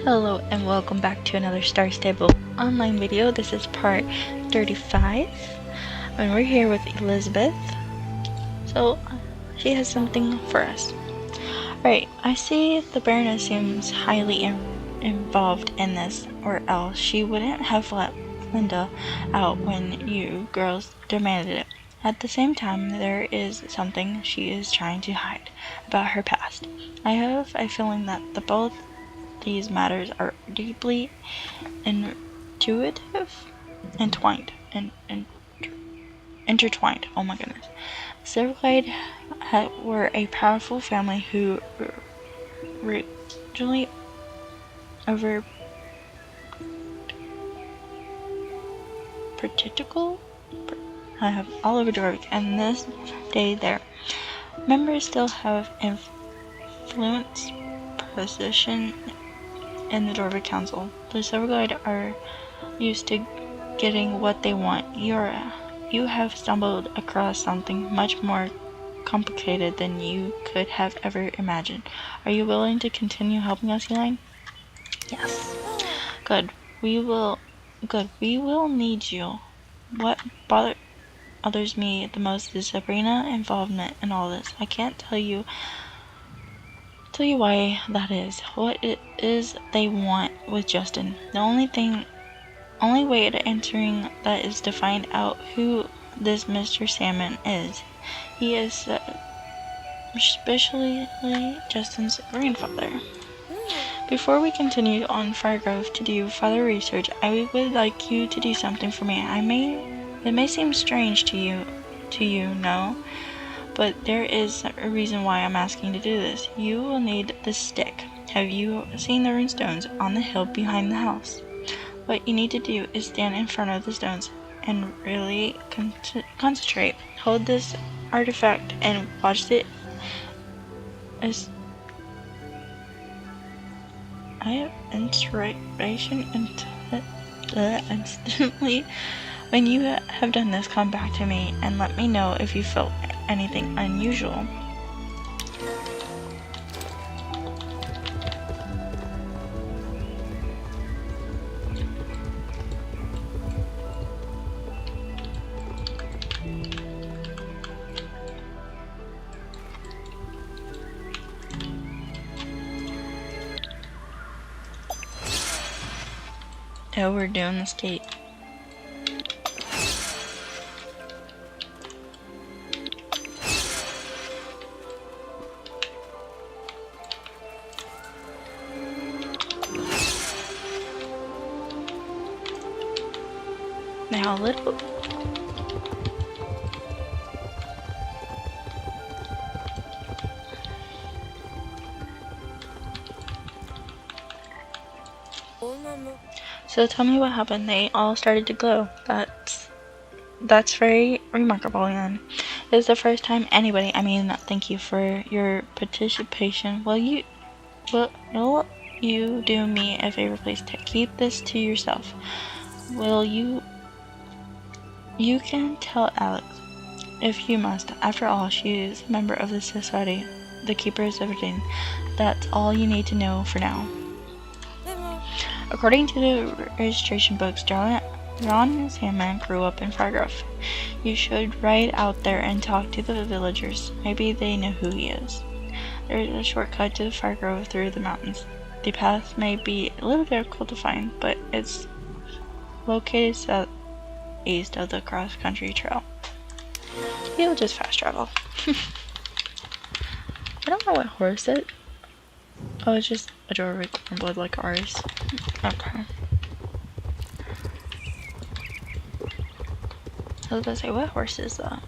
Hello and welcome back to another Star Stable online video. This is part 35 and we're here with Elizabeth. So she has something for us. Alright, I see the Baroness seems highly involved in this, or else she wouldn't have let Linda out when you girls demanded it. At the same time, there is something she is trying to hide about her past. I have a feeling that both these matters are deeply intertwined. Oh my goodness. Silverglade were a powerful family who originally over political. I have all over Jorvik, and this day their members still have influence position in the Jorvik Council. The Silverglade are used to getting what they want. You have stumbled across something much more complicated than you could have ever imagined. Are you willing to continue helping us, Elaine? Yes. Good. We will need you. What bothers me the most is Sabrina's involvement in all this. I can't tell you why that is. What it is they want with Justin. The only way to entering that is to find out who this Mr. Salmon is. He is especially Justin's grandfather. Before we continue on Firegrove to do further research, I would like you to do something for me. It may seem strange to you, no, but there is a reason why I'm asking to do this. You will need the stick. Have you seen the runestones on the hill behind the house? What you need to do is stand in front of the stones and really concentrate. Hold this artifact and watch it as I have inspiration instantly. When you have done this, come back to me and let me know if you felt anything unusual. Oh, we're doing this gate. Now a little. So tell me what happened. They all started to glow. That's very remarkable, and it's the first time anybody. Thank you for your participation. Will you do me a favor, please? Keep this to yourself. Will you? You can tell Alex if you must. After all, she is a member of the society, the Keepers of Eden. That's all you need to know for now. According to the registration books, Ron Salmon grew up in Firegrove. You should ride out there and talk to the villagers. Maybe they know who he is. There is a shortcut to Firegrove through the mountains. The path may be a little difficult to find, but it's located southeast of the cross-country trail. You'll just fast travel. I don't know what horse it. Oh, it's just a Jorvik blood like ours. Okay. I was about to say, what horse is that?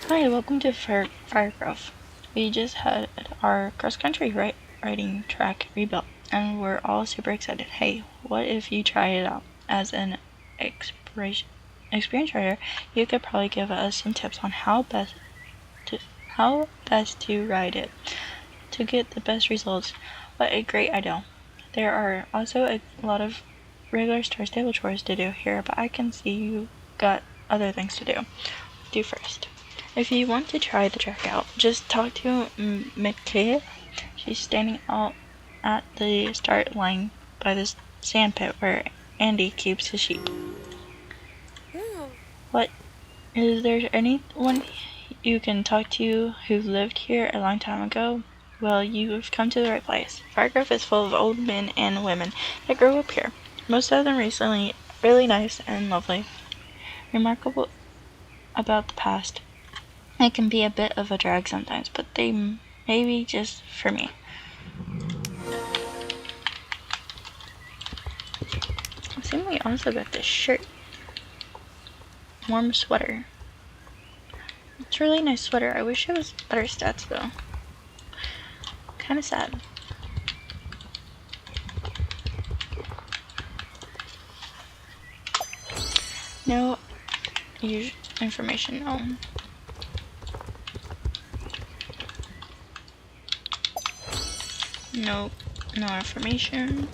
Hi, welcome to Firegrove. We just had our cross-country riding track rebuilt, and we're all super excited. Hey, what if you try it out as an experienced rider, you could probably give us some tips on how best to ride it to get the best results. What a great idea. There are also a lot of regular Star Stable chores to do here, but I can see you got other things to do first. If you want to try the track out, just talk to Michaela. She's standing out at the start line by the sand pit where Andy keeps his sheep. What? Is there anyone you can talk to who lived here a long time ago? Well, you've come to the right place. Firegrove is full of old men and women that grew up here. Most of them recently really nice and lovely. Remarkable about the past. It can be a bit of a drag sometimes, but they may be just for me. I think we also got this shirt. Warm sweater. It's a really nice sweater. I wish it was better stats though. Kinda sad. No information, no. No information.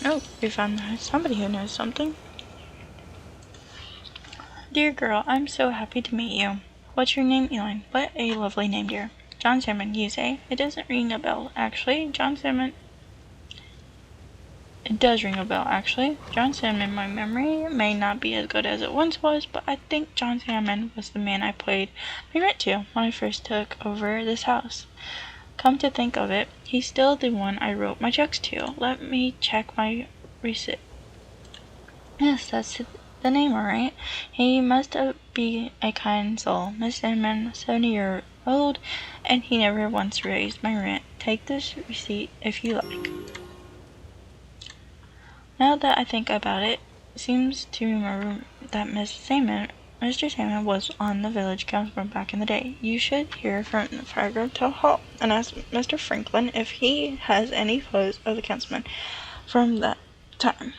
Oh, we found somebody who knows something. Dear girl, I'm so happy to meet you. What's your name, Elin? What a lovely name, dear. John Salmon, you say? It doesn't ring a bell, actually. John Salmon. It does ring a bell, actually. John Salmon, my memory may not be as good as it once was, but I think John Salmon was the man I paid my rent to when I first took over this house. Come to think of it, he's still the one I wrote my checks to. Let me check my receipt. Yes, that's the name, alright. He must be a kind soul. Miss Salmon, 70-year-old, and he never once raised my rent. Take this receipt if you like. Now that I think about it, seems to remember that Mr. Salmon was on the village council back in the day. You should hear from the Firegrove Town Hall and ask Mr. Franklin if he has any photos of the councilman from that time.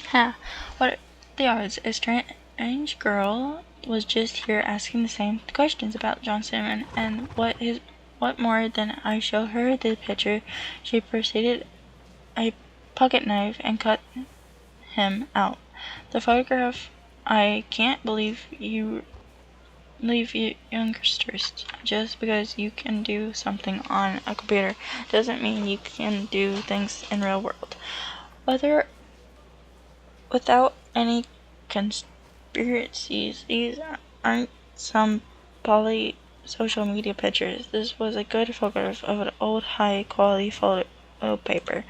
Ha! What are the odds? A strange girl was just here asking the same questions about John Salmon, and what more than I show her the picture, she proceeded a pocket knife and cut him out. The photograph. I can't believe you leave youngsters. Just because you can do something on a computer doesn't mean you can do things in real world. Without any conspiracies, these aren't some poly social media pictures. This was a good photograph of an old high quality photo paper.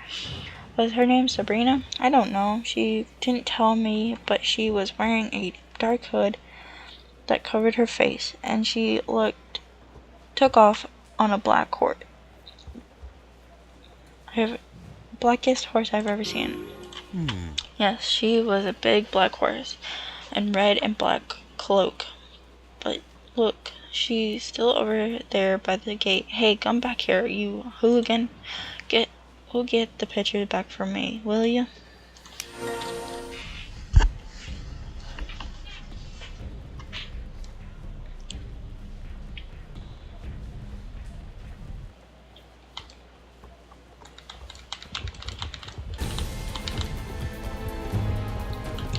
Was her name Sabrina? I don't know. She didn't tell me, but she was wearing a dark hood that covered her face, and she took off on a black horse. Blackest horse I've ever seen. Yes, she was a big black horse, and red and black cloak. But look, she's still over there by the gate. Hey, come back here, you hooligan. We'll get the picture back for me, will you?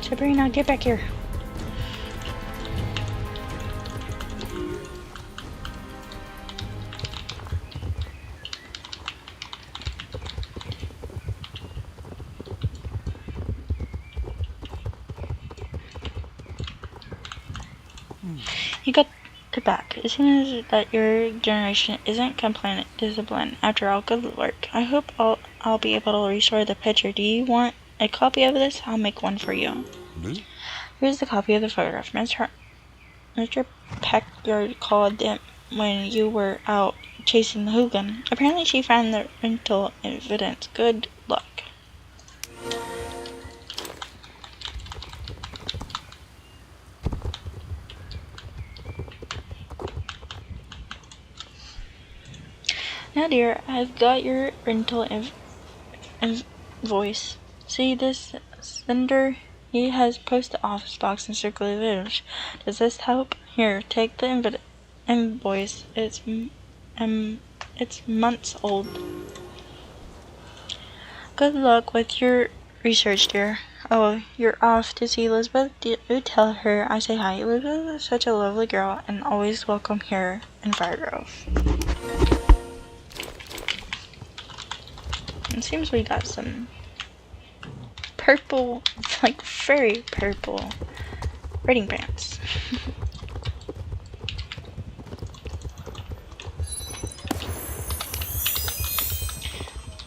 Sabrina, get back here. You got it back. It seems that your generation isn't compliant discipline. After all, good work. I hope I'll be able to restore the picture. Do you want a copy of this? I'll make one for you. Here's the copy of the photograph. Mr. Peckard called it when you were out chasing the hooligan. Apparently she found the rental evidence. Good luck. Now dear, I've got your rental invoice. See this sender? He has post office box in Circle Village. Does this help? Here, take the invoice. It's months old. Good luck with your research, dear. Oh, you're off to see Elizabeth? Do tell her I say hi. Elizabeth is such a lovely girl and always welcome here in Firegrove. It seems we got some purple, like very purple reading pants.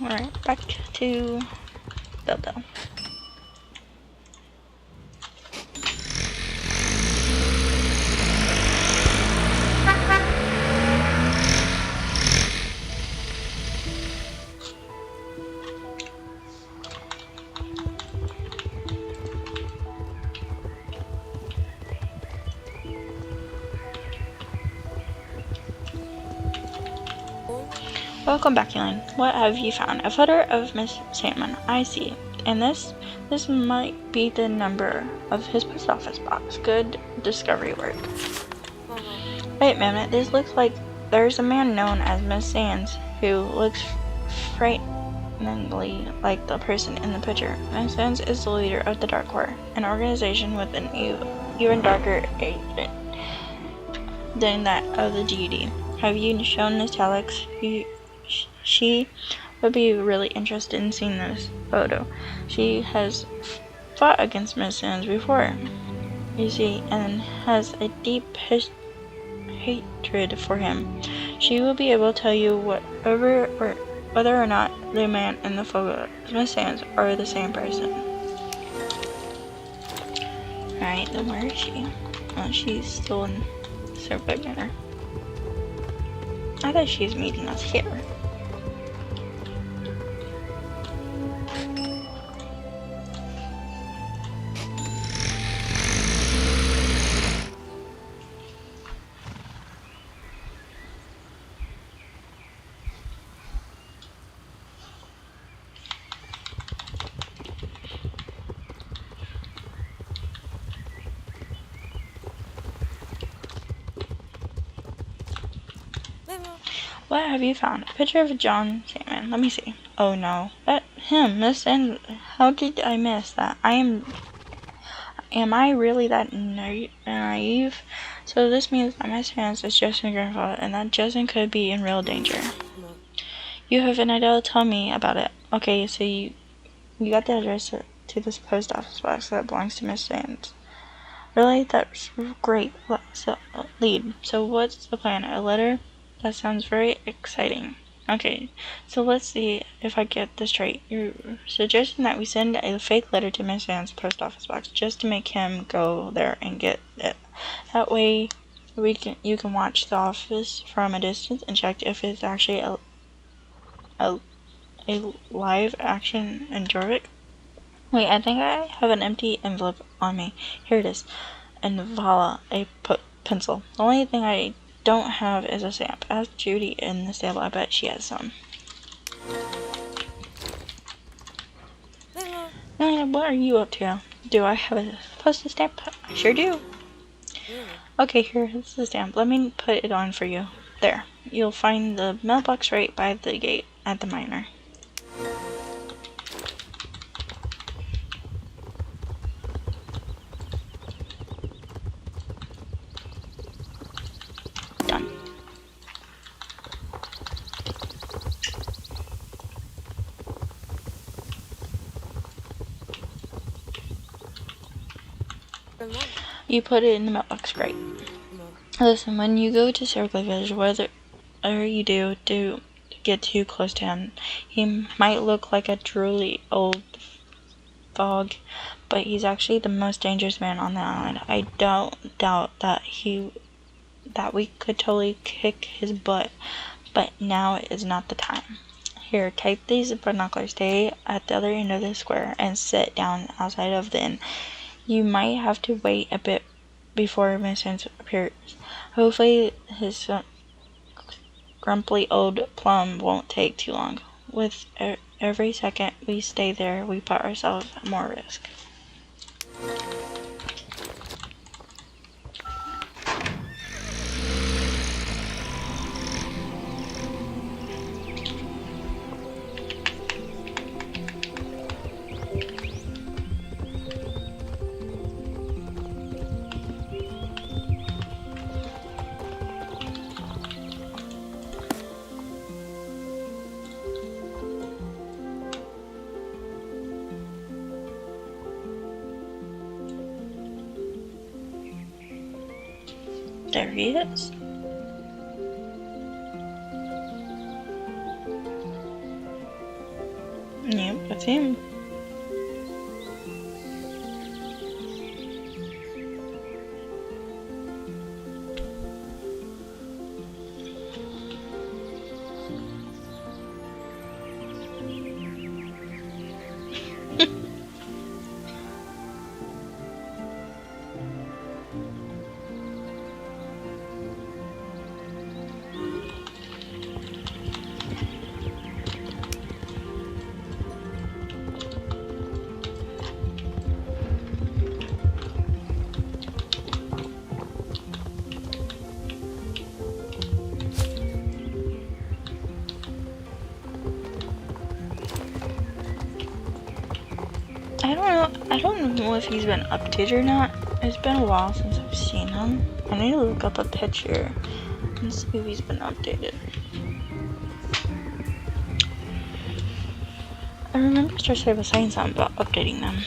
Alright, back to Belle. Welcome back, Elaine. What have you found? A photo of Miss Sandman. I see. And this might be the number of his post office box. Good discovery work. Wait a minute. This looks like there's a man known as Miss Sands who looks frighteningly like the person in the picture. Miss Sands is the leader of the Dark Corps, an organization with an even darker agent than that of the GUD. Have you shown this to Alex? She would be really interested in seeing this photo. She has fought against Miss Sands before, you see, and has a deep hatred for him. She will be able to tell you whether or not the man in the photo, Miss Sands, are the same person. Alright, then where is she? Oh, she's still in Circle Manor. I thought she was meeting us here. What have you found? A picture of John Sandman. Let me see. Oh no. Him, Miss Sands. How did I miss that? Am I really that naive? So this means that Miss Sands is Justin's grandfather and that Justin could be in real danger. You have an idea? Tell me about it. Okay, so you got the address to this post office box that belongs to Miss Sands. Really? That's great. Lead. So what's the plan? A letter? That sounds very exciting. Okay, so let's see if I get this straight. You're suggesting that we send a fake letter to Miss Sands' post office box just to make him go there and get it. That way, you can watch The Office from a distance and check if it's actually a live action in Jorvik. Wait, I think I have an empty envelope on me. Here it is. And voila, a pencil. The only thing I don't have is a stamp. Ask Judy in the stable. I bet she has some. Elena, what are you up to? Do I have a postage stamp? I sure do. Okay, here's the stamp. Let me put it on for you. There. You'll find the mailbox right by the gate at the minor. Done. You put it in the mailbox, great. Listen, when you go to Circle Village, whatever you do get too close to him. He might look like a truly old fog, but he's actually the most dangerous man on the island. I don't doubt that we could totally kick his butt, but now is not the time. Here, take these binoculars, stay at the other end of the square, and sit down outside of the inn. You might have to wait a bit before Miss Hans appears. Hopefully his grumpy old plum won't take too long. With every second we stay there, we put ourselves at more risk. There he is. Yep, that's him. I don't know if he's been updated or not. It's been a while since I've seen him. I need to look up a picture and see if he's been updated. I remember Star City was saying something about updating them.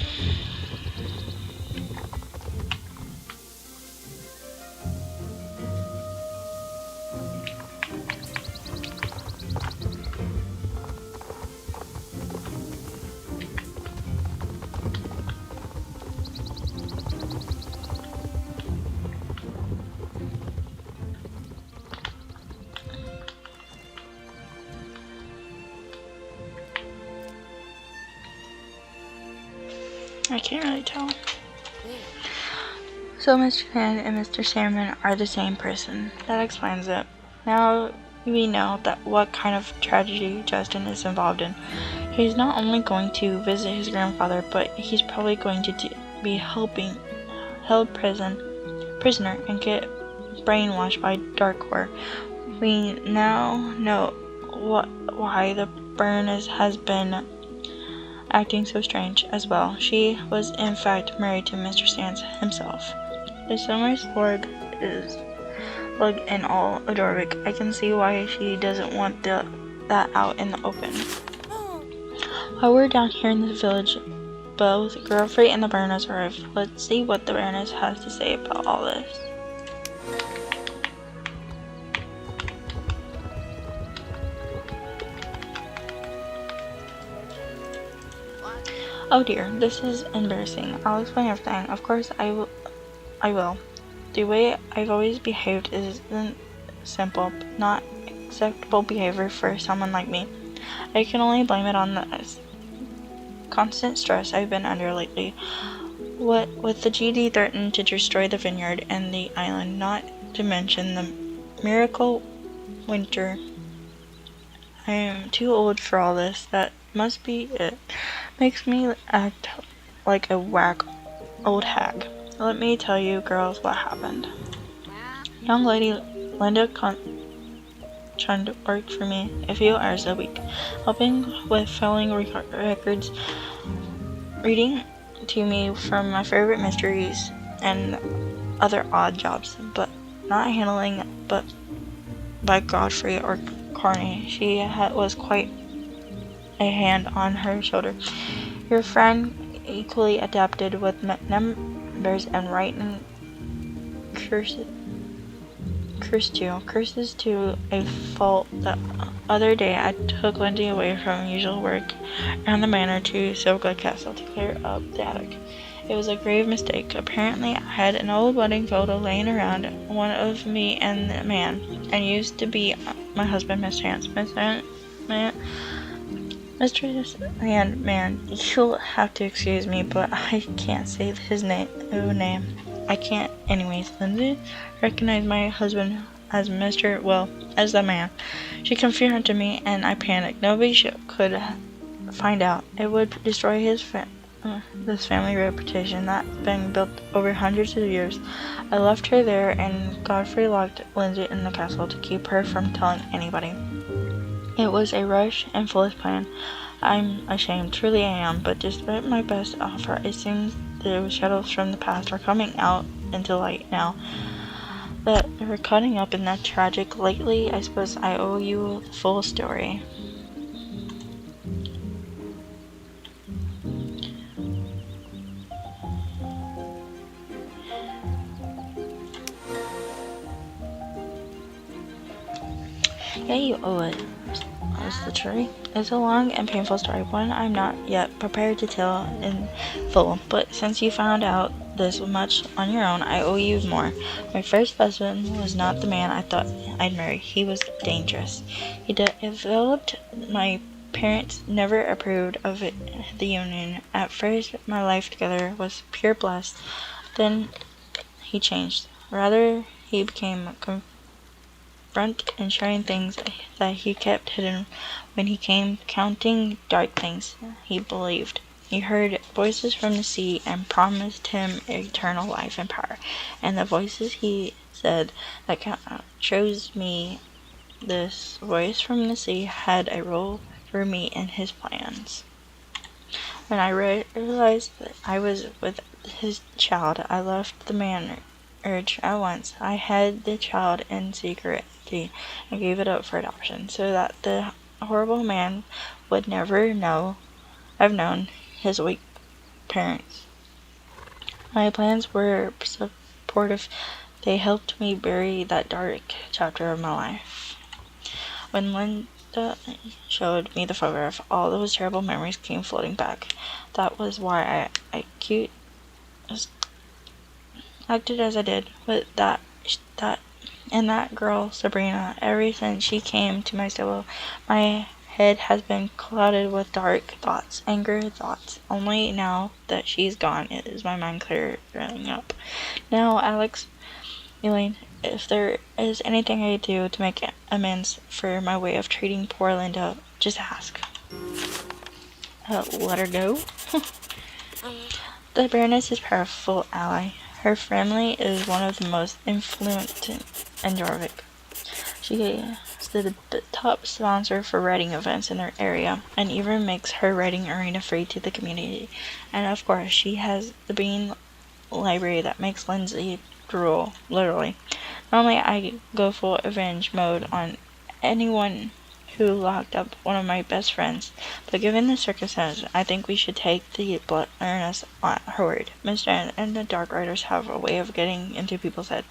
I can't really tell. So Mr. Fan and Mr. Salmon are the same person. That explains it. Now we know that what kind of tragedy Justin is involved in. He's not only going to visit his grandfather, but he's probably going to be held prisoner and get brainwashed by Darkcore. We now know why the Burness has been acting so strange as well. She was in fact married to Mr. Sands himself. The summer slug is slug in all Adorvik. I can see why she doesn't want that out in the open. While we're down here in the village, both Girlfrey and the Burners arrive. Let's see what the Burners has to say about all this. Oh dear, this is embarrassing. I'll explain everything. Of course I will. The way I've always behaved isn't simple, but not acceptable behavior for someone like me. I can only blame it on the constant stress I've been under lately. What with the GD threatened to destroy the vineyard and the island, not to mention the miracle winter. I am too old for all this. That must be it. Makes me act like a whack old hag. Let me tell you girls what happened. Young lady Linda trying to work for me a few hours a week, helping with filling records, reading to me from my favorite mysteries and other odd jobs, but not handling but by Godfrey or Carney. She was quite a hand on her shoulder. Your friend equally adapted with numbers and writing curses to a fault. The other day I took Lindy away from usual work around the manor to Silverglade Castle to clear up the attic. It was a grave mistake. Apparently, I had an old wedding photo laying around, one of me and the man, and used to be my husband, Mr. Hans. Man, you'll have to excuse me, but I can't say his name. I can't. Anyways, Lindsay recognized my husband as as the man. She confronted me, and I panicked. Nobody could find out. It would destroy this family reputation that's been built over hundreds of years. I left her there, and Godfrey locked Lindsay in the castle to keep her from telling anybody. It was a rash and foolish plan. I'm ashamed, truly I am, but despite my best offer, it seems the shadows from the past are coming out into light now. That we're cutting up in that tragic lately, I suppose I owe you the full story. Yeah, you owe it. That's the truth. It's a long and painful story, one I'm not yet prepared to tell in full, but since you found out this much on your own, I owe you more. My first husband was not the man I thought I'd marry. He was dangerous. He developed. My parents never approved of the union. At first, my life together was pure bliss. Then he changed. Rather, he became confront and sharing things that he kept hidden. When he came counting dark things he believed, he heard voices from the sea and promised him eternal life and power. And the voices, he said, that chose me, this voice from the sea had a role for me in his plans. When I realized that I was with his child, I left the marriage at once. I had the child in secret and gave it up for adoption, so that the horrible man would never have known his weak parents. My plans were supportive. They helped me bury that dark chapter of my life. When Linda showed me the photograph, all those terrible memories came floating back. That was why I acted as I did with that girl, Sabrina. Ever since she came to my stable, my head has been clouded with dark thoughts, anger thoughts. Only now that she's gone is my mind clearing up. Now, Alex, Elaine, if there is anything I do to make amends for my way of treating poor Linda, just ask. Let her go? The Baroness is a powerful ally. Her family is one of the most influential in Jorvik. She is the top sponsor for writing events in her area, and even makes her writing arena free to the community. And of course, she has the Bean Library that makes Lindsay drool, literally. Normally, I go full revenge mode on anyone who locked up one of my best friends, but given the circumstances, I think we should take the Baroness on her word. Mr. and the Dark Riders have a way of getting into people's head.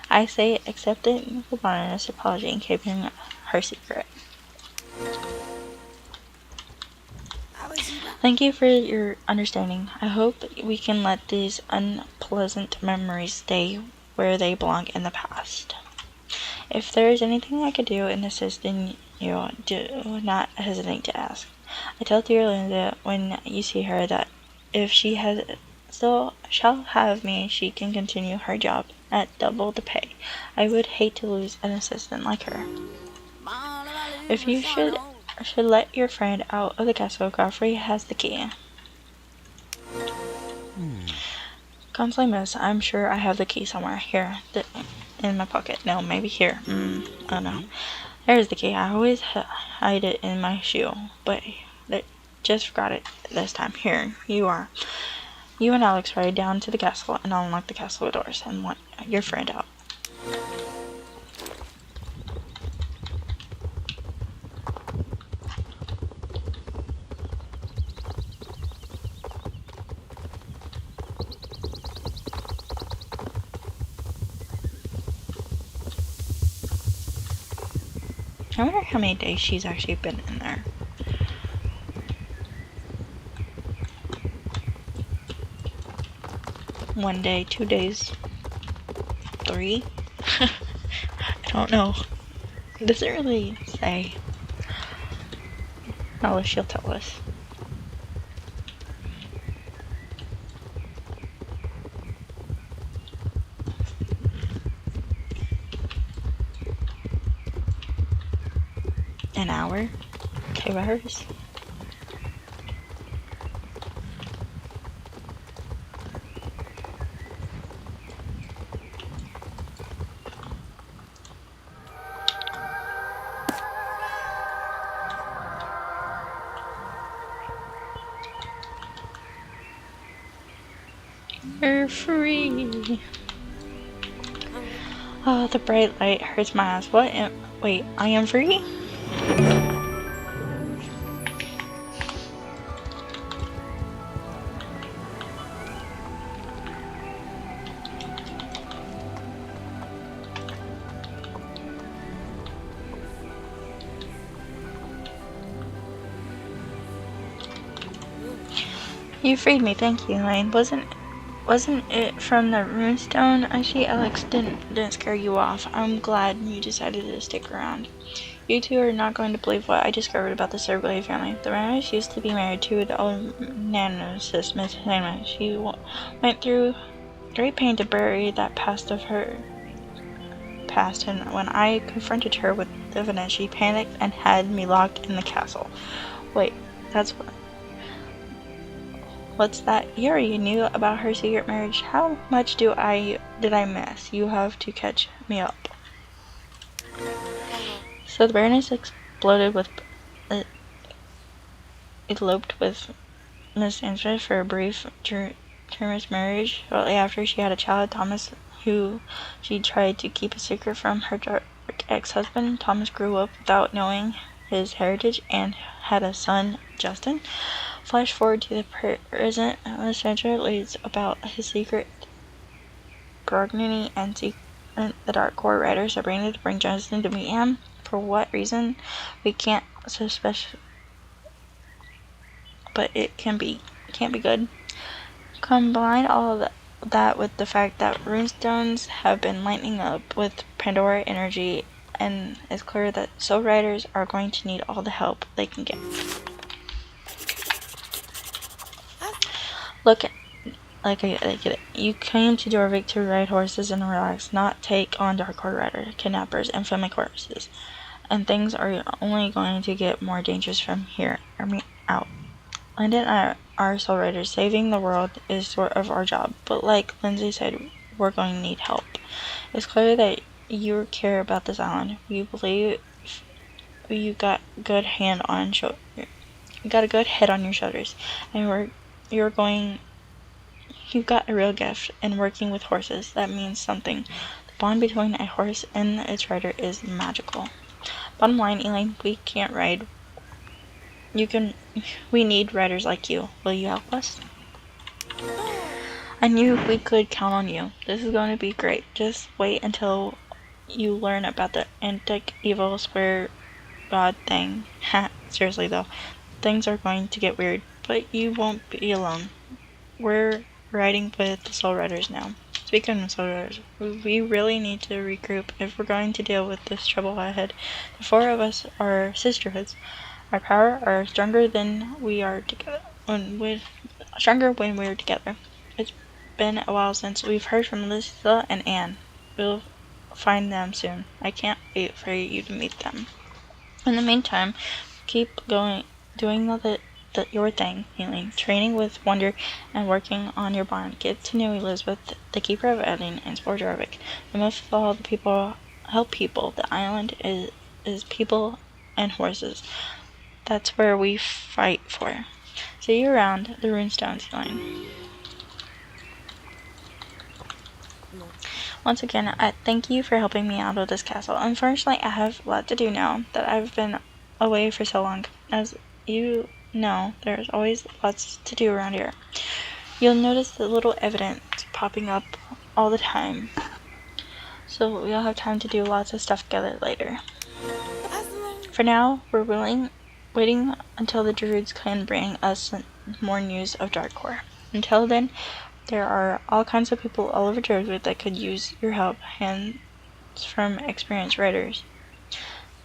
I say accepting the Baroness' apology and keeping her secret. Thank you for your understanding. I hope we can let these unpleasant memories stay where they belong in the past. If there is anything I could do in assisting you, do not hesitate to ask. I tell dear Linda when you see her that if she shall have me, she can continue her job at double the pay. I would hate to lose an assistant like her. If you should let your friend out of the castle, Godfrey has the key. Constantly, miss, I'm sure I have the key somewhere. Here, in my pocket. No, maybe here. Oh no. There's the key. I always hide it in my shoe, but just forgot it this time. Here, you are. You and Alex ride down to the castle, and I'll unlock the castle doors and want your friend out. I wonder how many days she's actually been in there. 1 day, 2 days, 3? I don't know. It doesn't really say. Unless she'll tell us. An hour? 2 hours? We're free. Oh, the bright light hurts my eyes. Wait, I am free? You freed me, thank you, Elaine. Wasn't it from the runestone? I see Alex didn't scare you off. I'm glad you decided to stick around. You two are not going to believe what I discovered about the Sergei family. The Randers used to be married to the old nanosis, Miss Hannah. She went through great pain to bury that past of her past, and when I confronted her with the evidence, she panicked and had me locked in the castle. Wait, what's that? You already knew about her secret marriage. How much did I miss? You have to catch me up. So the Baroness eloped with Miss Ansford for a brief termless marriage. Shortly after, she had a child, Thomas, who she tried to keep a secret from her dark ex-husband. Thomas grew up without knowing his heritage and had a son, Justin. Flash forward to the present. Miss Ansford leads about his secret progeny and the Dark Court Riders are bringing to bring Justin to meet him. For what reason, we can't suspect, but it can't be good. Combine all of that with the fact that runestones have been lighting up with Pandora energy, and it's clear that Soul Riders are going to need all the help they can get. Look, I get it. You came to Jorvik to ride horses and relax, not take on Dark Court Rider, kidnappers, and family corpses. And things are only going to get more dangerous from here out. Landon and I are Soul Riders. Saving the world is sort of our job, but like Lindsay said, we're going to need help. It's clear that you care about this island. We believe you got a good head on your shoulders, and you've got a real gift in working with horses. That means something. The bond between a horse and its rider is magical. Bottom line, Elaine, we can't ride. We need riders like you. Will you help us? I knew we could count on you. This is going to be great. Just wait until you learn about the antic evil square god thing. Ha, seriously though. Things are going to get weird, but you won't be alone. We're riding with the Soul Riders now. Speaking of Soul Riders, we really need to regroup if we're going to deal with this trouble ahead. The 4 of us are sisterhoods. Our power are stronger than we are together. Stronger when we're together. It's been a while since we've heard from Lisa and Anne. We'll find them soon. I can't wait for you to meet them. In the meantime, keep doing your thing, Elaine. Training with Wonder and working on your bond. Get to know Elizabeth, the keeper of Edding, and explore Jorvik. And most of all, help people. The island is people and horses. That's where we fight for. See you around the runestones, Elaine. Once again, I thank you for helping me out of this castle. Unfortunately, I have a lot to do now that I've been away for so long. As you know, there's always lots to do around here. You'll notice the little evidence popping up all the time. So we'll have time to do lots of stuff together later. For now, we're waiting until the druids can bring us more news of Dark Core. Until then, There are all kinds of people all over Druidwood that could use your help, hands from experienced writers.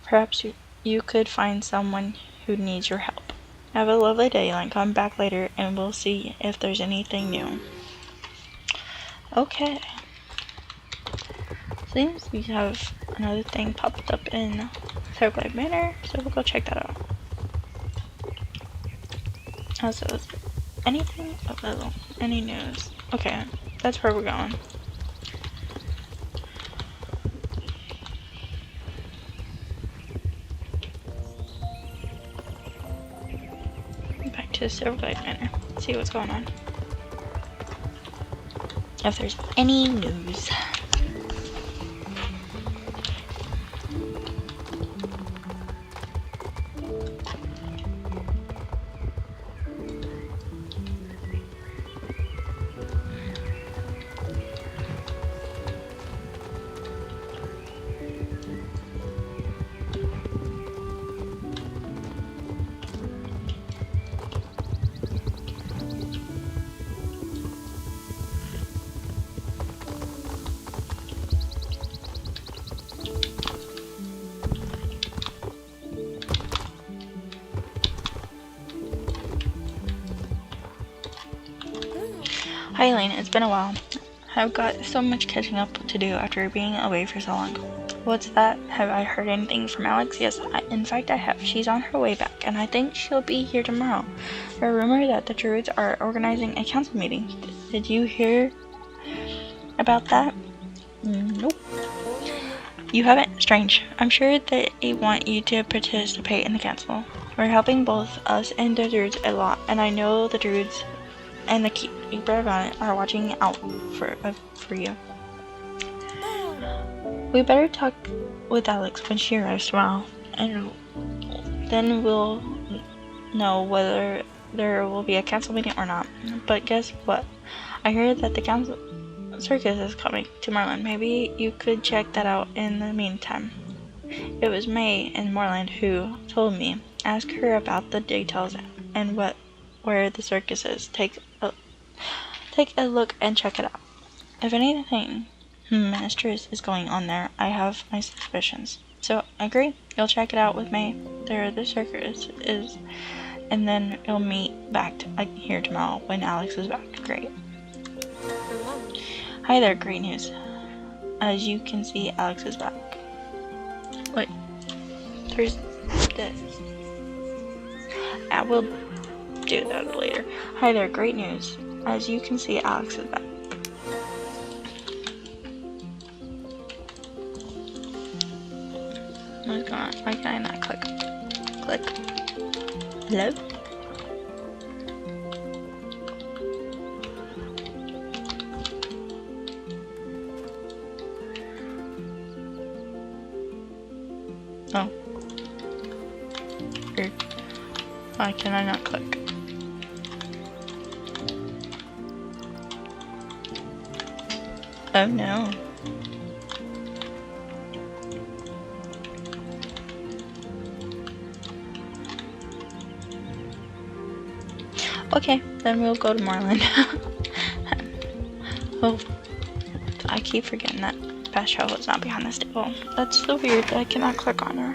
Perhaps you could find someone who needs your help. Have a lovely day, and come back later and we'll see if there's anything new. Okay. Seems we have another thing popped up in Silverglade Manor, so we'll go check that out. Also, anything? Oh, any news? Okay, that's where we're going. Back to Silverglade Manor. See what's going on. If there's any news. Hi Elaine, it's been a while. I've got so much catching up to do after being away for so long. What's that? Have I heard anything from Alex? Yes, in fact I have. She's on her way back, and I think she'll be here tomorrow. There's a rumor that the Druids are organizing a council meeting. Did you hear about that? Nope. You haven't? Strange. I'm sure that they want you to participate in the council. We're helping both us and the Druids a lot, and I know the Druids and the Keeper of It are watching out for you. We better talk with Alex when she arrives tomorrow, and then we'll know whether there will be a council meeting or not. But guess what? I heard that the council circus is coming to Moorland. Maybe you could check that out in the meantime. It was May in Moorland who told me. Ask her about the details and where the circus is. Take a look and check it out. If anything monstrous is going on there, I have my suspicions. So, agree? You'll check it out with me. There the circus is, and then you'll meet back here tomorrow when Alex is back. Great. Hi there, great news. As you can see, Alex is back. Wait, there's this. I will do that later. Hi there, great news. As you can see, Alex is back. What's going on? Why can I not click? Click. Hello? Oh. Weird. Why can I not click? Oh no. Okay, then we'll go to Moorland. Oh, I keep forgetting that Fast Travel is not behind this table. That's so weird that I cannot click on her.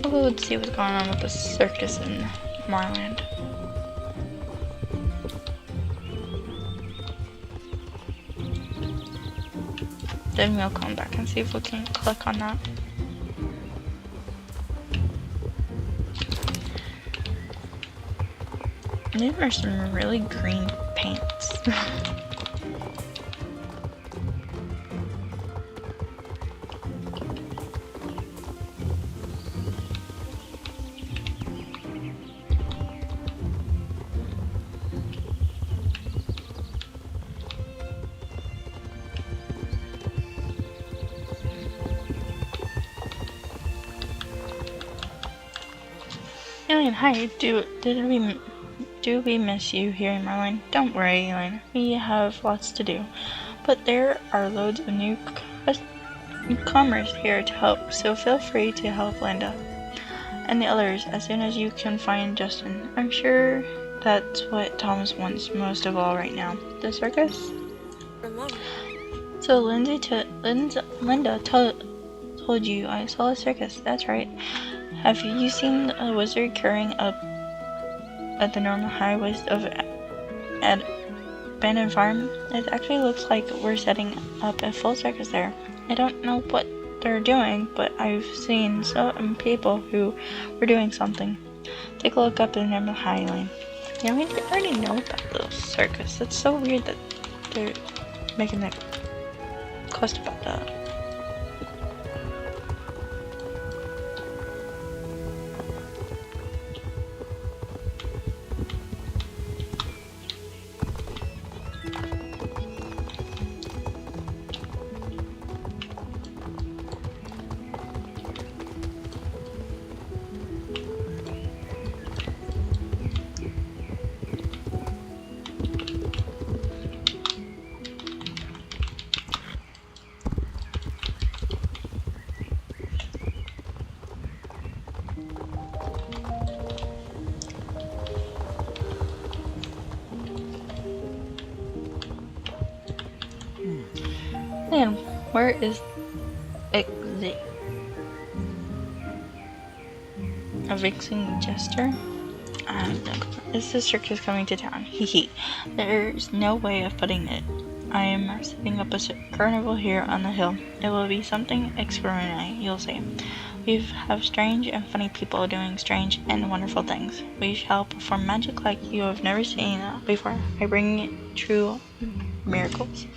Oh, let's see what's going on with the circus in Moorland. Then we'll come back and see if we can click on that. These are some really green paints. Alien, hi. Do we miss you here in Moorland? Don't worry, Elaine. We have lots to do. But there are loads of newcomers here to help, so feel free to help Linda. and the others as soon as you can find Justin. I'm sure that's what Thomas wants most of all right now. The circus? So Linda told you I saw a circus. That's right. Have you seen a wizard carrying up at the normal highways of Abandoned Farm? It actually looks like we're setting up a full circus there. I don't know what they're doing, but I've seen some people who were doing something. Take a look up the normal high lane. Yeah, we already know about the circus. It's so weird that they're making that quest about that. Man, where is exit? A vixen jester? Is the circus coming to town? Hehe. There's no way of putting it. I am setting up a carnival here on the hill. It will be something extraordinary, you'll see. We have strange and funny people doing strange and wonderful things. We shall perform magic like you have never seen before. I bring true miracles.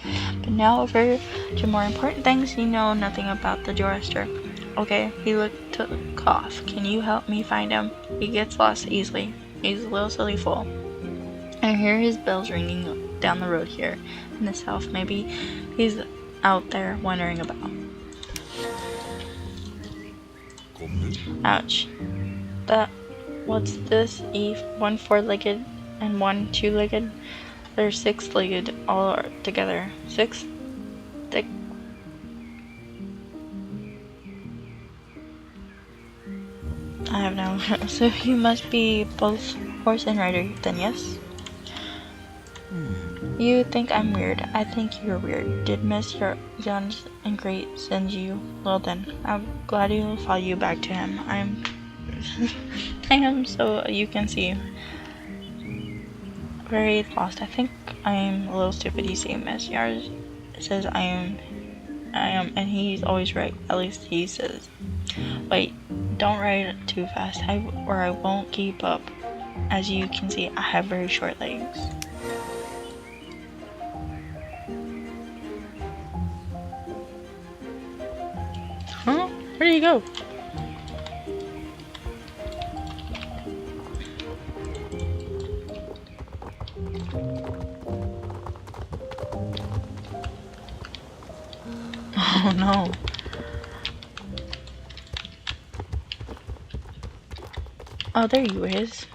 But now over to more important things. You know nothing about the jester. Okay, he looked off. Can you help me find him? He gets lost easily. He's a little silly fool. I hear his bells ringing down the road here in the south. Maybe he's out there wandering about. Ouch. What's this? One four-legged and one two-legged? They're six-legged all together. Six? Thick. I have no. So you must be both horse and rider, then, yes? You think I'm weird. I think you're weird. Did Miss Jones and Great send you? Well then, I'm glad he'll follow you back to him. I am so you can see. Very lost. I think I'm a little stupid. You see, Miss Yars says I am, and he's always right. At least he says. Wait, don't ride too fast, or I won't keep up. As you can see, I have very short legs. Huh? Where do you go? Oh no. Oh, there you is.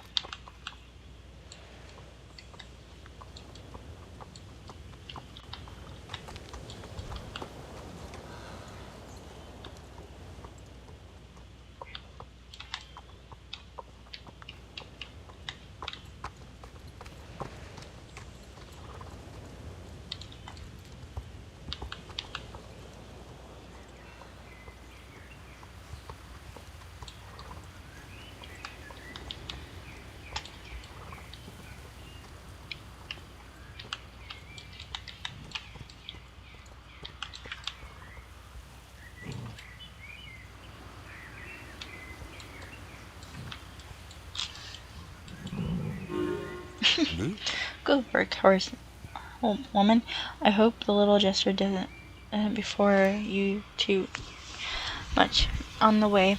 Good work, horse woman. I hope the little jester doesn't before you too much on the way.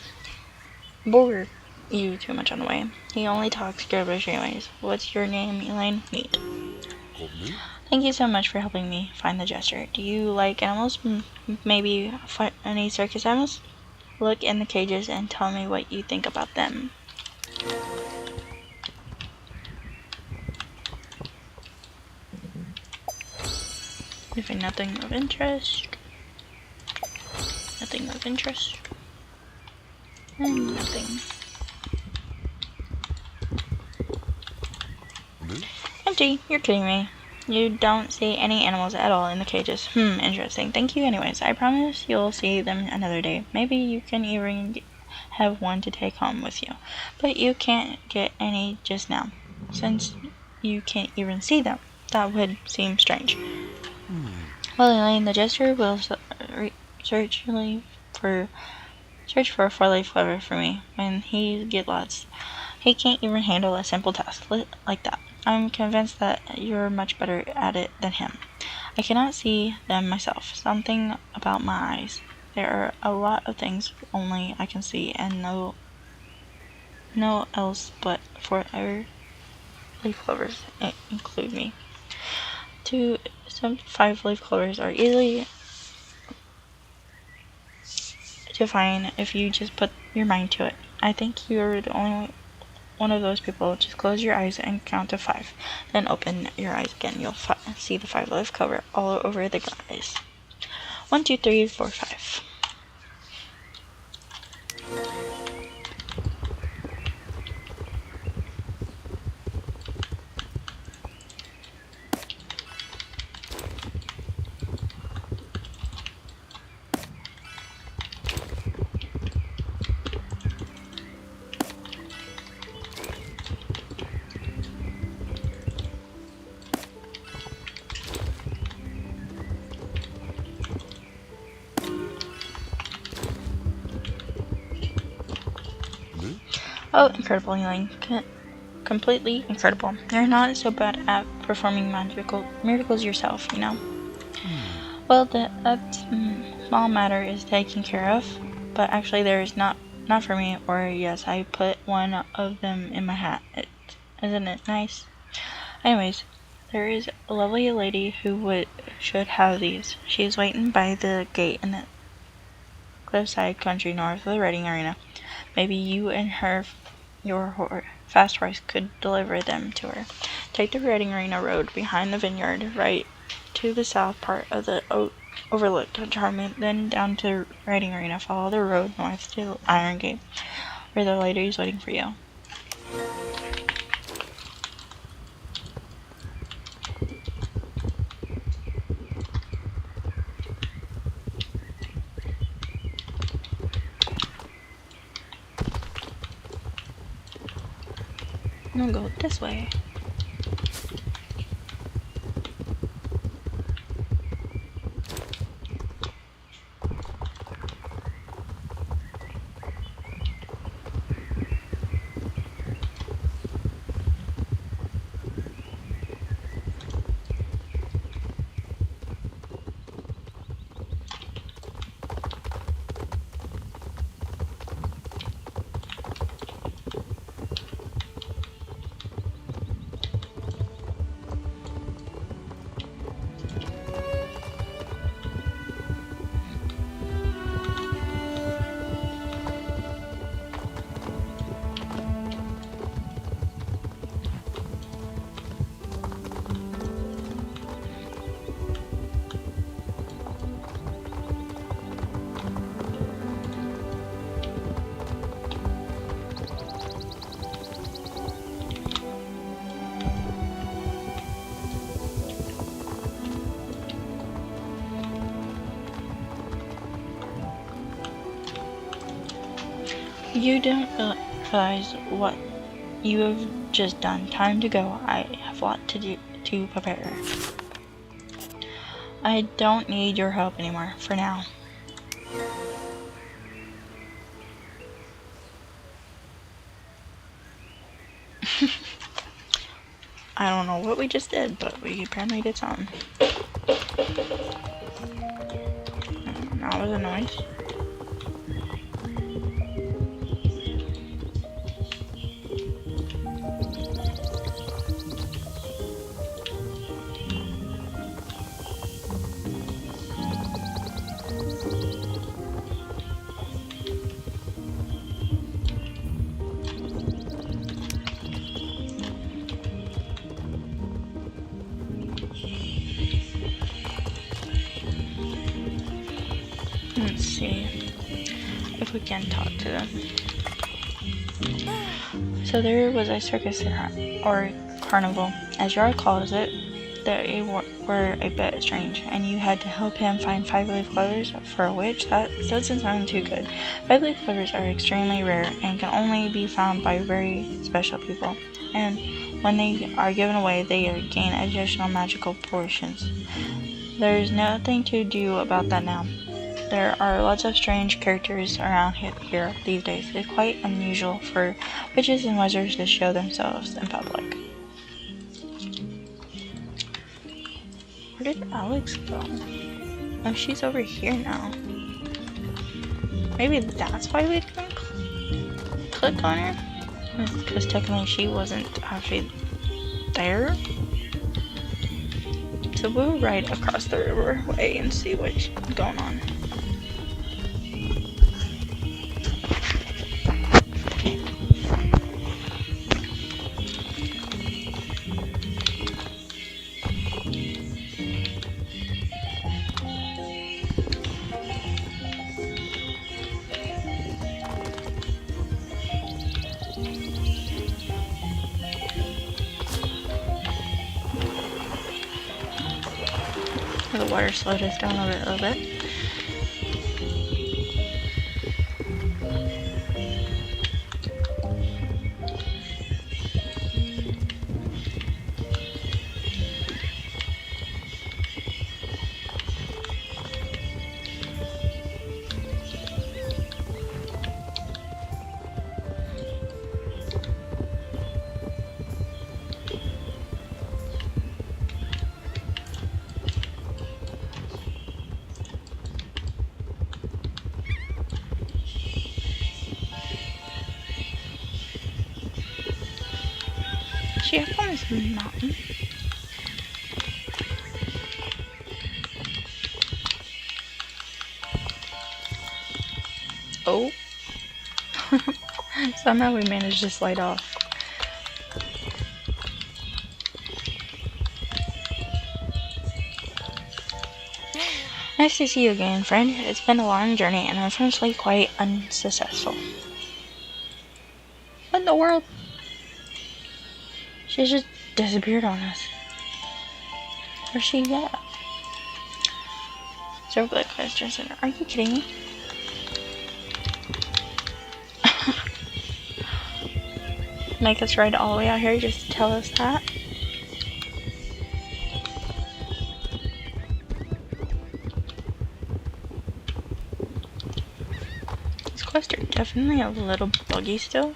Bore you too much on the way. He only talks gibberish anyways. What's your name, Elaine? Neat. Thank you so much for helping me find the jester. Do you like animals? Maybe any circus animals? Look in the cages and tell me what you think about them. Leaving nothing of interest. Nothing of interest. And nothing. Empty. You're kidding me. You don't see any animals at all in the cages. Interesting. Thank you anyways. I promise you'll see them another day. Maybe you can even have one to take home with you. But you can't get any just now, since you can't even see them. That would seem strange. Well, Elaine, the jester will search for a four-leaf clover for me when he get lost. He can't even handle a simple task like that. I'm convinced that you're much better at it than him. I cannot see them myself. Something about my eyes. There are a lot of things only I can see, and no else but 4-leaf clovers include me. Some 5-leaf clovers are easily to find if you just put your mind to it. I think you're the only one of those people. Just close your eyes and count to 5. Then open your eyes again. You'll see the 5-leaf clover all over the eyes. 1, 2, 3, 4, 5. Oh, incredible, Elaine. Completely incredible. You're not so bad at performing miracles yourself, you know? Well, that small matter is taken care of, but actually there is not for me, or yes, I put one of them in my hat. Isn't it nice? Anyways, there is a lovely lady who should have these. She's waiting by the gate in the cliffside country north of the Reading Arena. Maybe you and your fast horse could deliver them to her. Take the Reading Arena road behind the vineyard, right to the south part of the overlooked Charming, then down to Reading Arena. Follow the road north to Iron Gate, where the lady is waiting for you. I'm gonna go this way. You don't realize what you have just done. Time to go. I have a lot to do to prepare. I don't need your help anymore, for now. I don't know what we just did, but we apparently did something. That was a noise. Let's see if we can talk to them. So there was a circus or carnival, as Yara calls it, they were a bit strange, and you had to help him find 5-leaf clovers for a witch. That doesn't sound too good. 5-leaf clovers are extremely rare and can only be found by very special people, and when they are given away, they gain additional magical portions. There's nothing to do about that now. There are lots of strange characters around here these days. It's quite unusual for witches and wizards to show themselves in public. Where did Alex go? Oh, she's over here now. Maybe that's why we didn't click on her? Because technically she wasn't actually there. So we'll ride across the riverway and see what's going on. The water slowed us down a little bit. She up on this mountain. Oh. Somehow we managed to slide off. Nice to see you again, friend. It's been a long journey and unfortunately quite unsuccessful. What in the world? She just disappeared on us. Where's she at? Circle the question center. Are you kidding me? Make us ride all the way out here just to tell us that? These quests are definitely a little buggy still.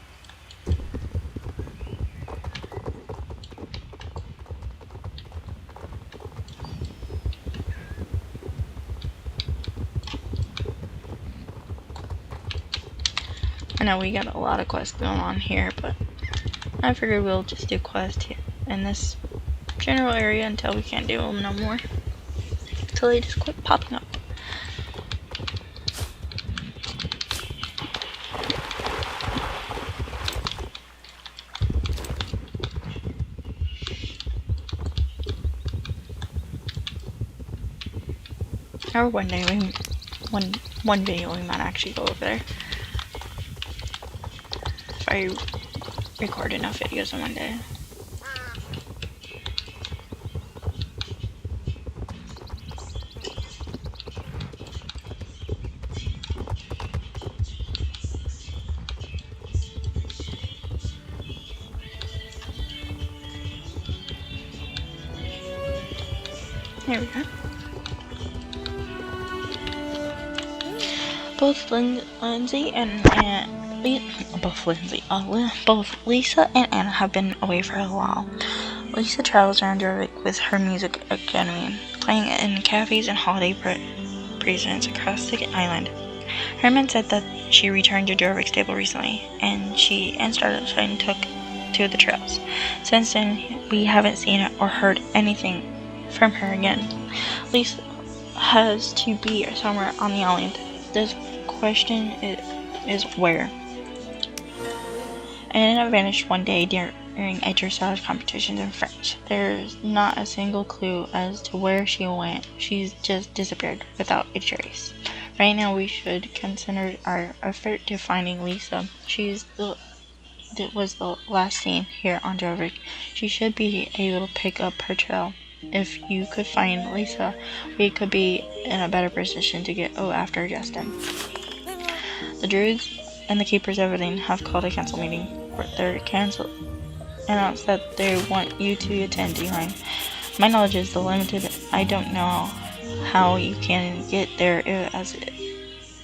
I know we got a lot of quests going on here, but I figured we'll just do quests here in this general area until we can't do them no more. Until they just quit popping up. Or one day one video we might actually go over there. If I record enough videos in one day. Here we go. Both Lindsay and both Lisa and Anna have been away for a while. Lisa travels around Jorvik with her music academy, playing in cafes and holiday presents across the island. Herman said that she returned to Jorvik stable recently, and Starlight took to the trails. Since then, we haven't seen or heard anything from her again. Lisa has to be somewhere on the island. This question is where. Anna vanished one day during a dressage competition in French. There's not a single clue as to where she went. She's just disappeared without a trace. Right now we should consider our effort to finding Lisa. She's the was the last seen here on Jorvik. She should be able to pick up her trail. If you could find Lisa, we could be in a better position to go after Justin. The druids and the keepers of everything have called a council meeting. They're announced that they want you to attend, Elaine. My knowledge is limited. I don't know how you can get there, as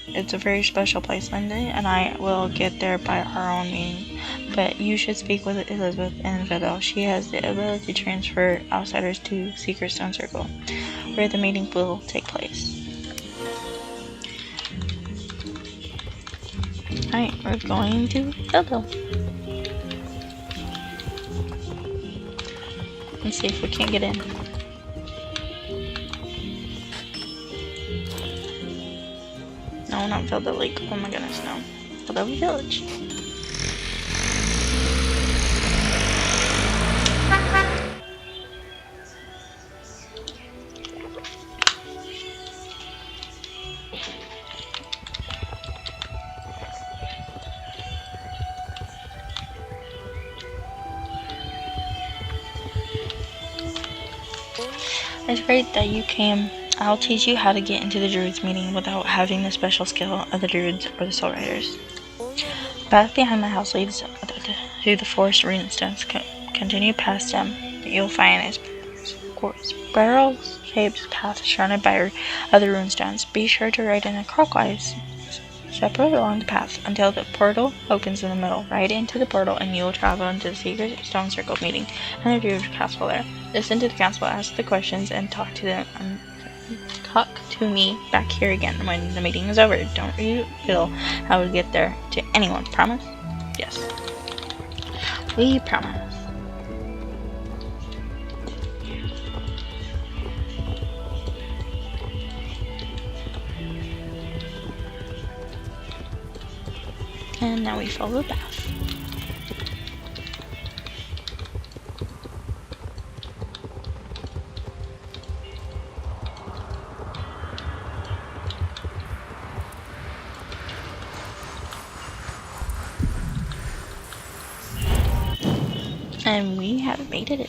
it's a very special place, Lindy, and I will get there by our own meeting. But you should speak with Elizabeth and Vidal. She has the ability to transfer outsiders to Secret Stone Circle, where the meeting will take place. Alright, we're going to Hildo. Let's see if we can't get in. No, not Velda Lake. Oh my goodness, no. Velda Village. It's great that you came. I'll teach you how to get into the Druids meeting without having the special skill of the Druids or the Soul Riders. The path behind my house leads through the forest runestones. Continue past them. You'll find a spiral-shaped path surrounded by other runestones. Be sure to ride in a clockwise separate along the path until the portal opens in the middle. Ride into the portal and you will travel into the Secret Stone Circle meeting and the Druid Castle there. Listen to the council, ask the questions, and talk to them. Talk to me back here again when the meeting is over. Don't reveal how to get there to anyone. Promise? Yes. We promise. And now we follow the path. And we have made it in.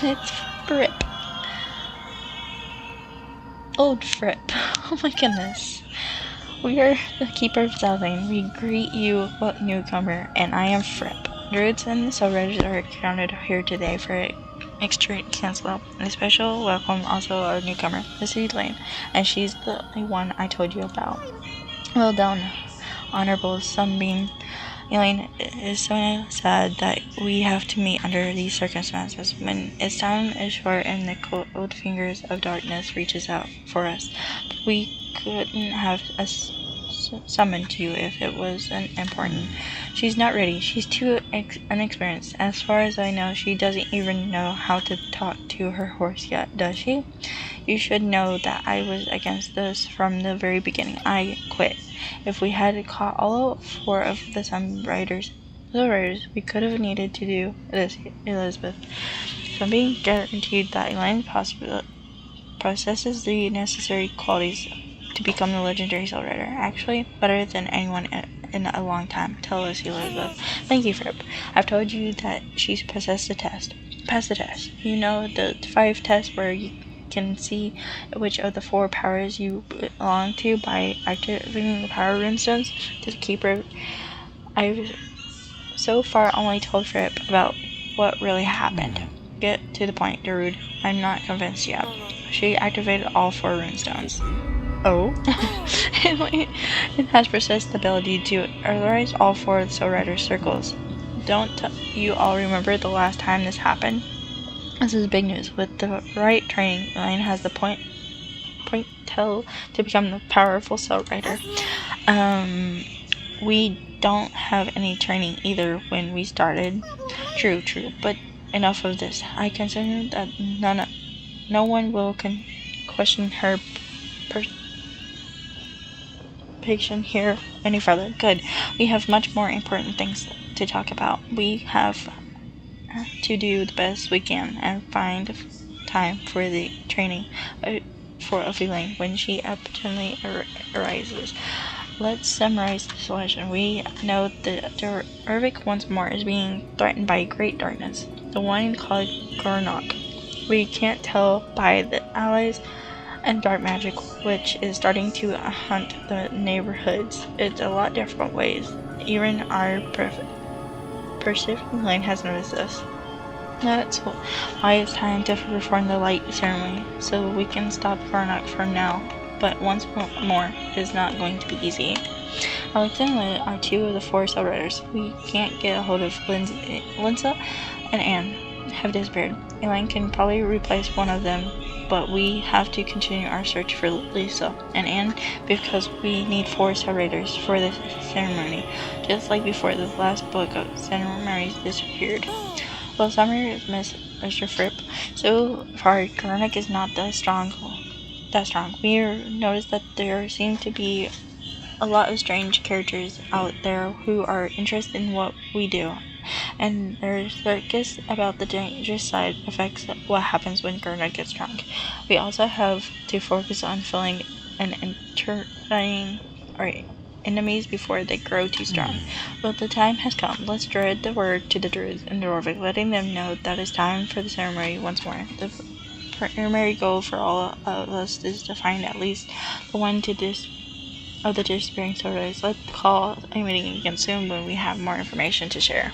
It's Fripp. Old Fripp. Oh my goodness. We are the Keeper of Zelvane. We greet you, newcomer, and I am Fripp. Druids and Soul Riders are gathered here today for an extra council. A special welcome also our newcomer, this is Elaine, and she's the one I told you about. Well done, Honorable Sunbeam. Elaine, it is so sad that we have to meet under these circumstances. When its time is short and the cold fingers of darkness reaches out for us, we couldn't have summoned you if it wasn't important. She's not ready. She's too inexperienced. As far as I know, she doesn't even know how to talk to her horse yet, does she? You should know that I was against this from the very beginning. I quit. If we had caught all four of the Soul Riders, we could have needed to do this, Elizabeth. So I'm being guaranteed that Elaine possesses the necessary qualities to become the legendary Soul Rider. Actually, better than anyone in a long time. Tell us, Elizabeth. Thank you, Fripp. I've told you that she's passed the test. Pass the test. You know the 5 tests where you can see which of the 4 powers you belong to by activating the power runestones to the keeper. I've so far only told Fripp about what really happened. Get to the point, Darude. I'm not convinced yet. She activated all 4 runestones. Oh? It has possessed the ability to authorize all 4 of the Soul Rider circles. Don't you all remember the last time this happened? This is big news. With the right training, Elaine has the point to become the powerful Soul Rider. We don't have any training either when we started. True, but enough of this. I consider that no one will question her patient here any further. Good. We have much more important things to talk about. We have to do the best we can and find time for the training for Ophelia when she opportunely arises. Let's summarize the selection. We know that Urvik once more is being threatened by great darkness, the one called Gurnok. We can't tell by the allies and dark magic which is starting to hunt the neighborhoods. It's a lot different ways. Even our perception line has noticed this. That's why it's time to perform the light ceremony, so we can stop Gurnok for now. But once more, it is not going to be easy. Alex and Lynn are two of the four Riders. We can't get a hold of Linsa and Anne have disappeared. Elaine can probably replace one of them, but we have to continue our search for Lisa and Anne because we need four Riders for the ceremony, just like before the last book of ceremonies disappeared. Well, summary is Mr. Fripp. So far, Gurnok is not that strong. We noticed that there seem to be a lot of strange characters out there who are interested in what we do, and there's circus about the dangerous side effects of what happens when Gurnok gets drunk. We also have to focus on filling and entertaining our enemies before they grow too strong. Well, the time has come. Let's spread the word to the druids in Jorvik, letting them know that it's time for the ceremony once more. The primary goal for all of us is to find at least the one of the disappearing Riders. Let's call a meeting again soon when we have more information to share.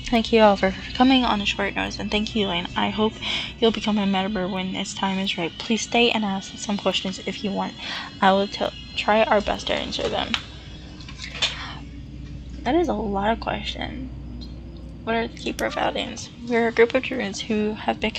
Thank you all for coming on a short notice, and thank you, Elaine. I hope you'll become a member when its time is right. Please stay and ask some questions if you want. I will try our best to answer them. That is a lot of questions. What are the Keeper of Valdans? We're a group of druids who have been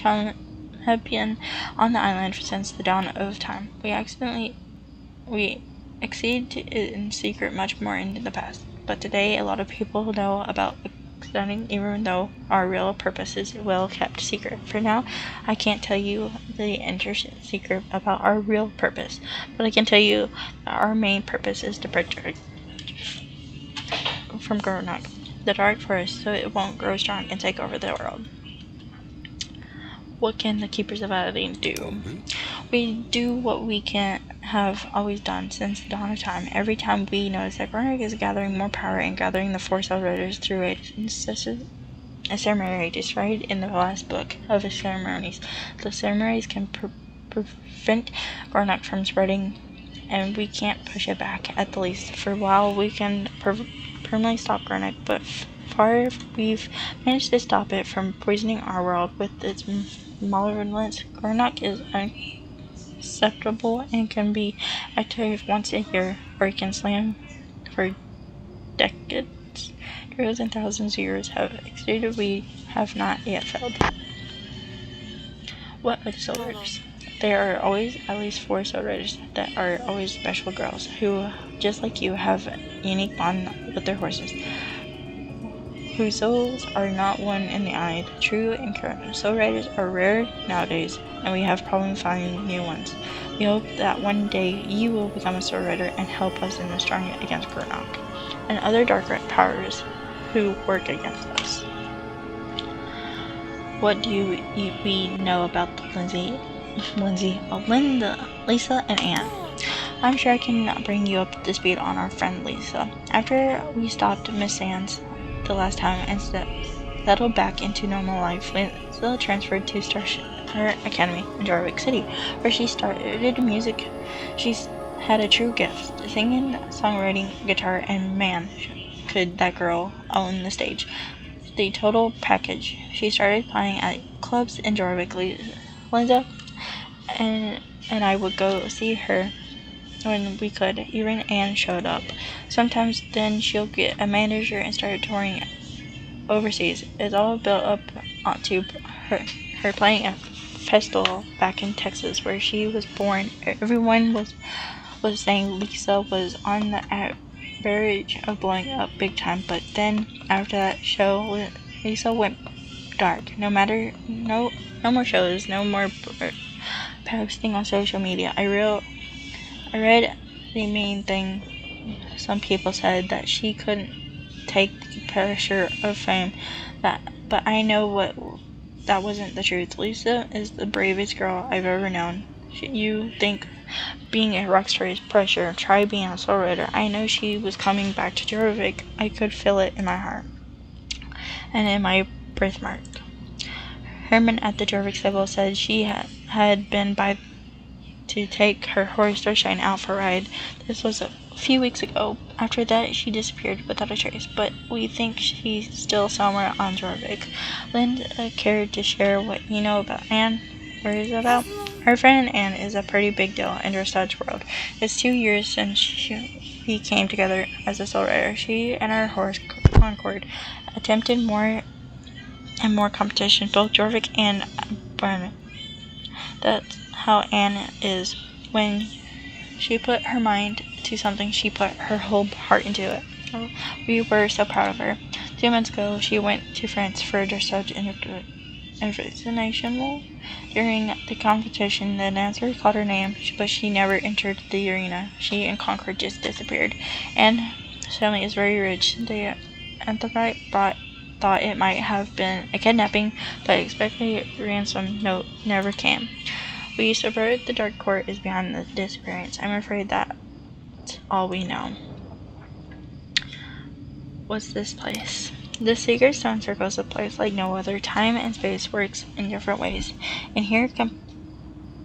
on the island since the dawn of time. We exceed in secret much more in the past, but today a lot of people know about extending, even though our real purpose is well kept secret. For now, I can't tell you the interesting secret about our real purpose, but I can tell you that our main purpose is to protect from Gurnok, the dark forest, so it won't grow strong and take over the world. What can the Keepers of Valdans do? We do what we have always done since the dawn of time. Every time we notice that Gurnok is gathering more power and gathering the four Riders through a ceremony described in the last book of the ceremonies. The ceremonies can prevent Gurnok from spreading, and we can't push it back, at the least. For a while, we can permanently stop Gurnok, but far we've managed to stop it from poisoning our world with its malevolence. Gurnok is unacceptable and can be active once a year, or it can slam for decades. Druids and thousands of years have exceeded, we have not yet failed. What are the Soul Riders? There are always at least four Soul Riders that are always special girls who, just like you, have a unique bond with their horses, whose souls are not one in the eye, true and current. Soul Riders are rare nowadays, and we have problems finding new ones. We hope that one day you will become a Soul Rider and help us in the strong against Gurnok and other dark powers who work against us. What do we know about Linda, Lisa, and Anne? I'm sure I can bring you up to speed on our friend Lisa. After we stopped Miss Sands the last time and settled back into normal life, Lisa transferred to Star Academy in Jorvik City, where she started music. She's had a true gift, singing, songwriting, guitar, and man, could that girl own the stage. The total package. She started playing at clubs in Jorvik. Linda and I would go see her when we could. Even Anne showed up. Sometimes then she'll get a manager and start touring overseas. It's all built up onto her playing a festival back in Texas where she was born. Everyone was saying Lisa was on the verge of blowing up big time, but then after that show, Lisa went dark. No more shows, no more posting on social media. I I read the main thing. Some people said that she couldn't take the pressure of fame, but I know that wasn't the truth. Lisa is the bravest girl I've ever known. You think being a rock star is pressure. Try being a soul rider. I know she was coming back to Jorvik. I could feel it in my heart and in my birthmark. Herman at the Jorvik stable said she had been by to take her horse Starshine out for a ride. This was a few weeks ago. After that, she disappeared without a trace, but we think she's still somewhere on Jorvik. Linda cared to share what you know about Anne. Where is it about? Her friend Anne is a pretty big deal in Dressage world. It's 2 years since we came together as a soul rider. She and our horse Concord attempted more and more competition, both Jorvik and Barnet. That's how Anne is. When she put her mind to something, she put her whole heart into it. We were so proud of her. 2 months ago, she went to France for a dressage invitational. During the competition, the announcer called her name, but she never entered the arena. She and Concord just disappeared. Anne's family is very rich. The Anthropite thought it might have been a kidnapping, but expected ransom note never came. We subverted the Dark Court is behind the disappearance. I'm afraid that's all we know. What's this place? The Secret Stone circles a place like no other. Time and space works in different ways. And here,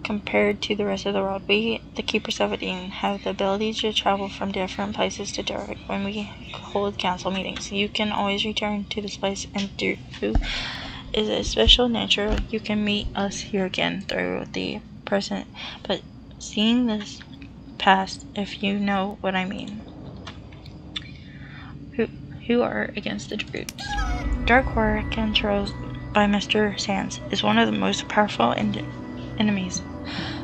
compared to the rest of the world, we, the Keepers of Eden, have the ability to travel from different places to Jorvik when we hold council meetings. You can always return to this place, and due to is a special nature, you can meet us here again through the present, but seeing this past, if you know what I mean. Who are against the Druids? Dark Horror, controlled by Mr. Sands, is one of the most powerful enemies.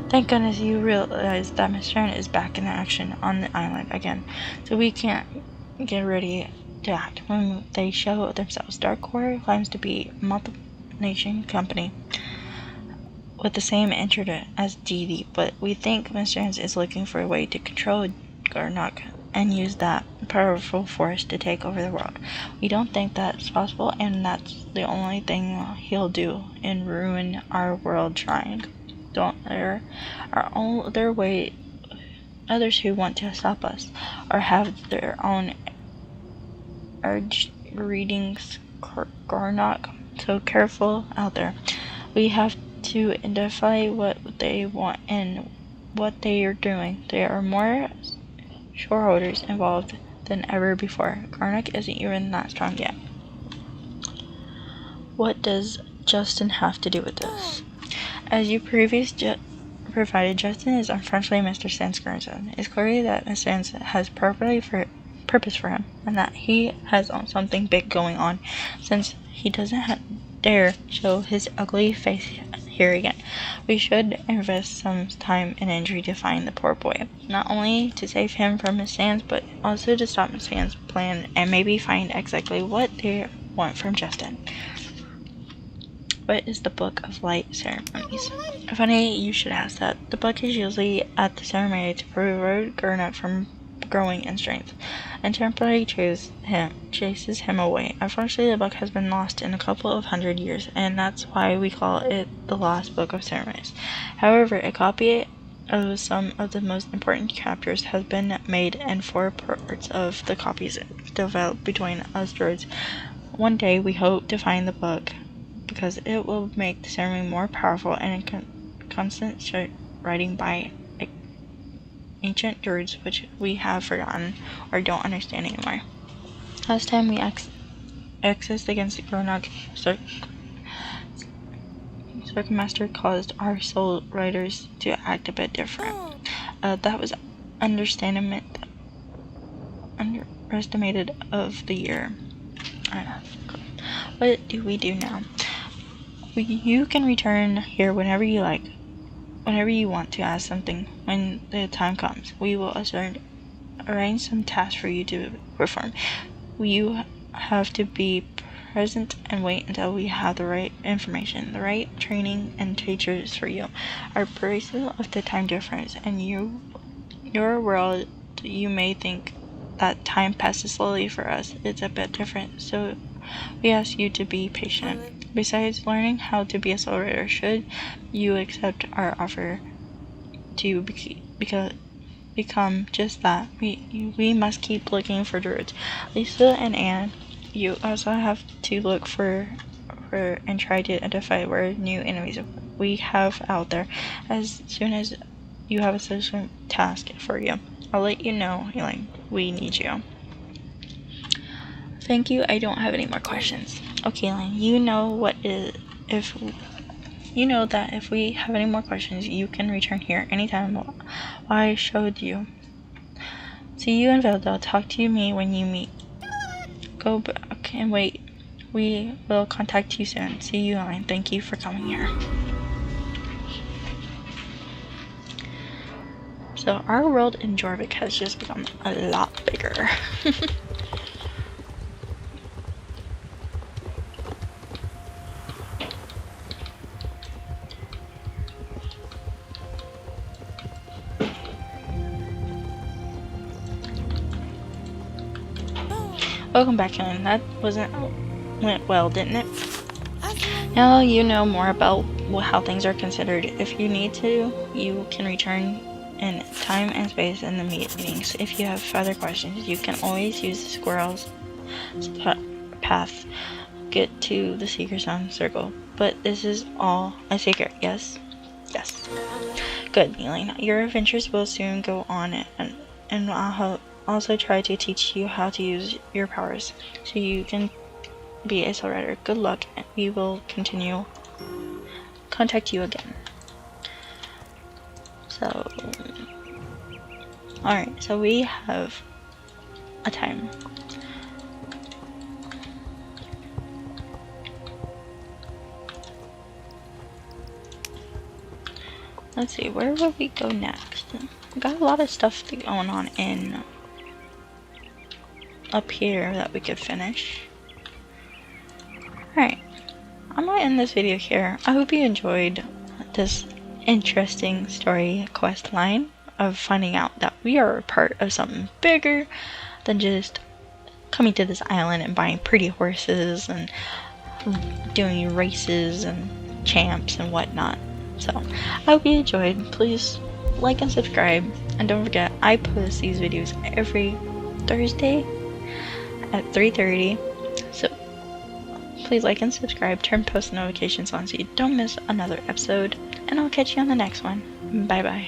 Thank goodness you realize that Mr. Sands is back in action on the island again, so we can't get ready to act when they show themselves. Dark Horror claims to be a multi-nation company with the same interest as DD, but we think Mr. Sands is looking for a way to control Garnock and use that powerful force to take over the world. We don't think that's possible, and that's the only thing he'll do and ruin our world trying. There are other others who want to stop us or have their own urge readings Garnock, so careful out there. We have to identify what they want and what they are doing. There are more shareholders involved than ever before. Garnock isn't even that strong yet. What does Justin have to do with this? As you previously provided, Justin is unfortunately Mr. Sands' grandson. It's clear that Mr. Sands has purpose for him, and that he has something big going on, since he doesn't dare show his ugly face here again. We should invest some time and energy to find the poor boy, not only to save him from Miss Sands, but also to stop Miss Sands' plan and maybe find exactly what they want from Justin. What is the Book of Light ceremonies? Funny you should ask that. The book is usually at the ceremony to prevent Garnock from growing in strength, and temporarily chases him away. Unfortunately, the book has been lost in a couple of 100 years, and that's why we call it the Lost Book of Ceremonies. However, a copy of some of the most important chapters has been made, and 4 parts of the copies developed between us druids. One day, we hope to find the book, because it will make the ceremony more powerful and constant writing by ancient druids, which we have forgotten or don't understand anymore. Last time we accessed against Garnock, Circumaster caused our soul riders to act a bit different. That was underestimated of the year. What do we do now? You can return here whenever you like. Whenever you want to ask something, when the time comes, we will arrange some tasks for you to perform. You have to be present and wait until we have the right information, the right training and teachers for you. Our appraisal of the time difference, and you your world, you may think that time passes slowly. For us, it's a bit different, so we ask you to be patient. Besides learning how to be a soul rider, should you accept our offer to become just that, we must keep looking for druids. Lisa and Anne, you also have to look for and try to identify where new enemies we have out there. As soon as you have a sufficient task for you, I'll let you know, Elaine. We need you. Thank you. I don't have any more questions. Okay, Elaine, you know that if we have any more questions, you can return here anytime while I showed you. See you in Velda. Talk to me when you meet. Go back and wait. We will contact you soon. See you, Elaine. Thank you for coming here. So our world in Jorvik has just become a lot bigger. Welcome back, Elaine. That went well, didn't it? Now you know more about how things are considered. If you need to, you can return in time and space in the meetings. If you have further questions, you can always use the squirrel's path. Get to the Seeker Sound Circle. But this is all a secret, yes? Yes. Good, Elaine. Your adventures will soon go on, and I'll also try to teach you how to use your powers, so you can be a soul rider. Good luck, and we will contact you again. So, alright, so we have a time. Let's see, where will we go next? We got a lot of stuff going on up here that we could finish. Alright, I'm gonna end this video here. I hope you enjoyed this interesting story quest line of finding out that we are a part of something bigger than just coming to this island and buying pretty horses and doing races and champs and whatnot. So, I hope you enjoyed. Please like and subscribe, and don't forget, I post these videos every Thursday at 3:30. So please like and subscribe, turn post notifications on so you don't miss another episode, and I'll catch you on the next one. Bye bye.